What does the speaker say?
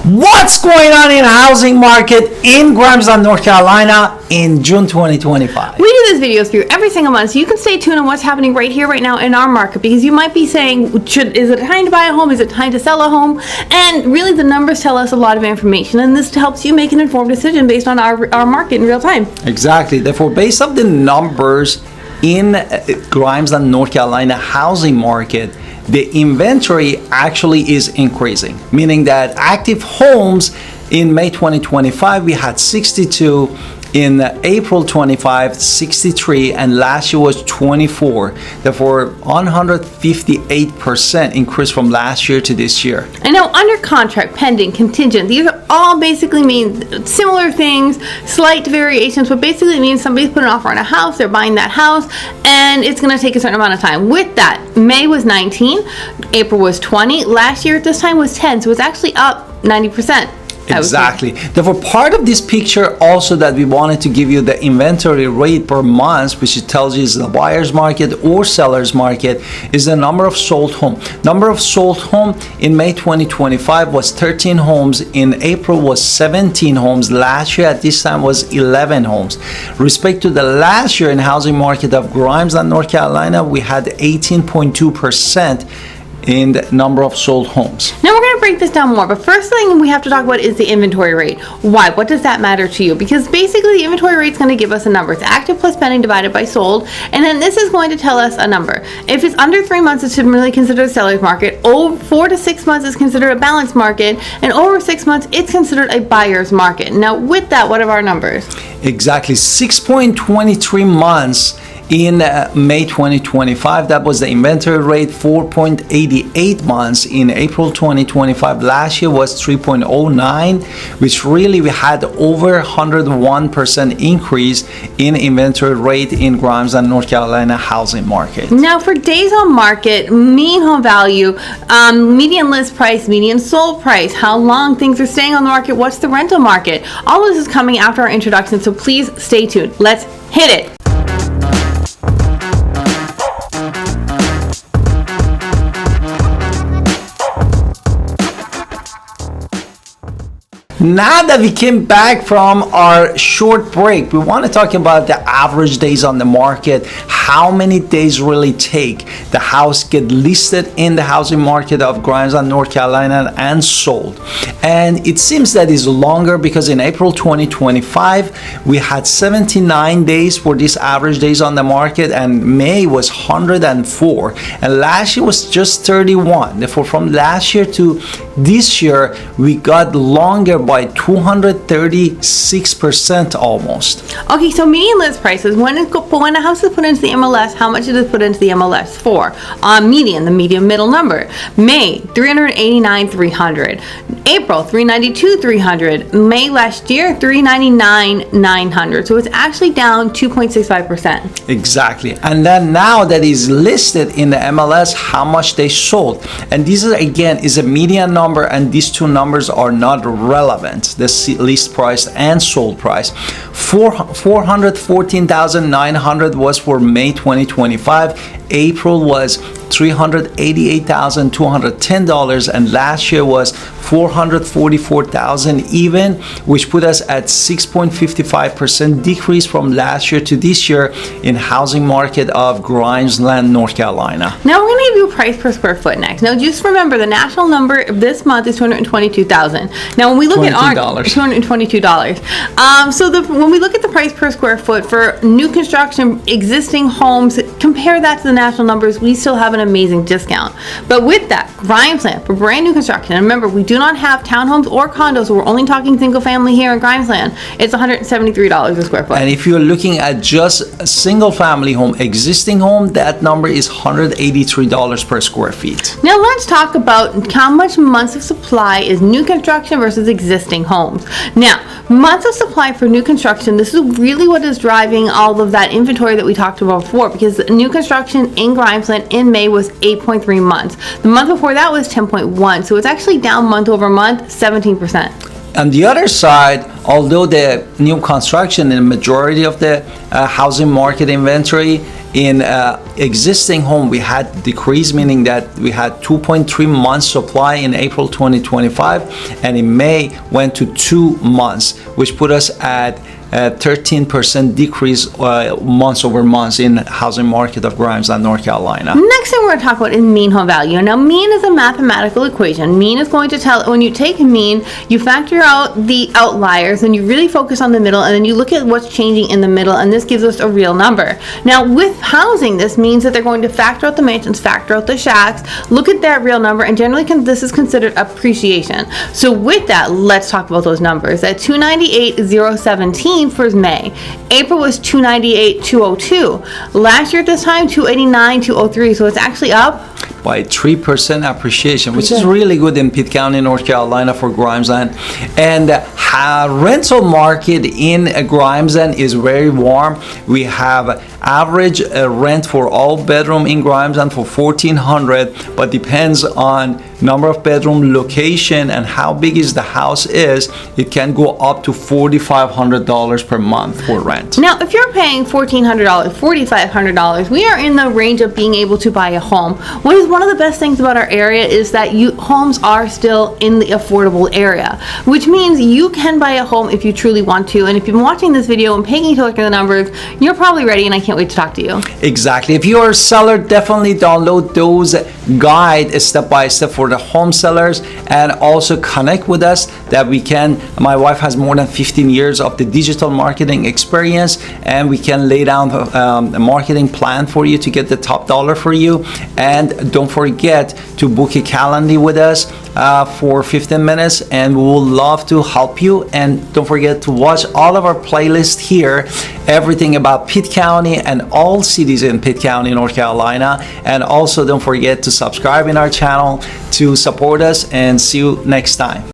What's going on in the housing market in Grimesland, North Carolina in June 2025? We do these videos for you every single month, so you can stay tuned on what's happening right here, right now in our market, because you might be saying, is it time to buy a home? Is it time to sell a home? And really the numbers tell us a lot of information, and this helps you make an informed decision based on our market in real time. Exactly. Therefore, based on the numbers in Grimesland, North Carolina housing market, the inventory actually is increasing, meaning that active homes in May 2025, we had 62, in April 25, 63, and last year was 24. Therefore, 158% increase from last year to this year. And now under contract, pending, contingent, these are all basically mean similar things, slight variations, but basically it means somebody's put an offer on a house, they're buying that house, and it's going to take a certain amount of time. With that, May was 19, April was 20, last year at this time was 10, so it's actually up 90%. Exactly. Therefore, part of this picture also that we wanted to give you the inventory rate per month, which it tells you is the buyer's market or seller's market, is the number of sold home. Number of sold home in May 2025 was 13 homes. In April was 17 homes. Last year at this time was 11 homes. Respect to the last year in housing market of Grimesland, North Carolina, we had 18.2% in the number of sold homes. Now we're going to break this down more, but first thing we have to talk about is the inventory rate. Why? What does that matter to you? Because basically the inventory rate is going to give us a number. It's active plus pending divided by sold, and then this is going to tell us a number. If it's under 3 months, it's really considered a seller's market. Over 4 to 6 months is considered a balanced market, and over 6 months, it's considered a buyer's market. Now with that, what are our numbers? Exactly, 6.23 months in May 2025, that was the inventory rate. 4.88 months in April 2025. Last year was 3.09, which really we had over 101% increase in inventory rate in Grimesland, North Carolina housing market. Now for days on market, median home value, median list price, median sold price, how long things are staying on the market, what's the rental market, all of this is coming after our introduction, so please stay tuned. Let's hit it. Now that we came back from our short break, we want to talk about the average days on the market, how many days really take the house get listed in the housing market of Grimesland, North Carolina and sold. And it seems that is longer because in April 2025, we had 79 days for this average days on the market, and May was 104, and last year was just 31. Therefore, from last year to this year, we got longer by 236% almost. Okay, so median list prices, when a house is put into the MLS, how much is it put into the MLS for? Median, the median middle number. May, 389,300. April, 392,300. May last year, 399,900. So it's actually down 2.65%. Exactly. And then now that is listed in the MLS, how much they sold. And this is again is a median number, and these two numbers are not relevant. The list price and sold price. 414,900 was for May 2025. April was $388,210, and last year was $444,000 even, which put us at 6.55% decrease from last year to this year in housing market of Grimesland, North Carolina. Now we're going to give you a price per square foot next. Now just remember the national number of this month is $222,000. Now when we look at our $222, when we look at the price per square foot for new construction, existing homes, compare that to the national numbers, we still have an amazing discount. But with that, Grimesland for brand new construction, and remember we do not have townhomes or condos, so we're only talking single family here in Grimesland, it's $173 a square foot. And if you're looking at just a single family home, existing home, that number is $183 per square feet. Now let's talk about how much months of supply is new construction versus existing homes. Now, months of supply for new construction, this is really what is driving all of that inventory that we talked about before, because new construction in Grimesland in May was 8.3 months. The month before that was 10.1, so it's actually down month over month 17%. On the other side, although the new construction in the majority of the housing market inventory in existing home, we had decrease, meaning that we had 2.3 months supply in April 2025, and in May went to 2 months, which put us at 13% decrease months over months in housing market of Grimesland, North Carolina. Next thing we're going to talk about is mean home value. Now, mean is a mathematical equation. Mean is going to tell, when you take mean, you factor out the outliers, and you really focus on the middle, and then you look at what's changing in the middle, and this gives us a real number. Now, with housing, this means that they're going to factor out the mansions, factor out the shacks, look at that real number, and generally this is considered appreciation. So with that, let's talk about those numbers. At 298,017 for May. April was 298,202. Last year at this time, 289,203. So it's actually up by 3% appreciation, which is really good in Pitt County, North Carolina for Grimesland. And rental market in Grimesland is very warm. We have average rent for all bedroom in Grimesland for $1,400, but depends on number of bedroom, location, and how big is the house is. It can go up to $4,500 per month for rent. Now, if you're paying $1,400, $4,500, we are in the range of being able to buy a home. What is one of the best things about our area is that homes are still in the affordable area, which means you can buy a home if you truly want to. And if you've been watching this video and paying attention to the numbers, you're probably ready, and I can't wait to talk to you. Exactly. If you're a seller, definitely download those guide step by step for the home sellers, and also connect with us that we can. My wife has more than 15 years of the digital marketing experience, and we can lay down a marketing plan for you to get the top dollar for you. And don't forget to book a calendar with us for 15 minutes, and we will love to help you. And don't forget to watch all of our playlists here, everything about Pitt County and all cities in Pitt County, North Carolina. And also don't forget to subscribe in our channel to support us, and see you next time.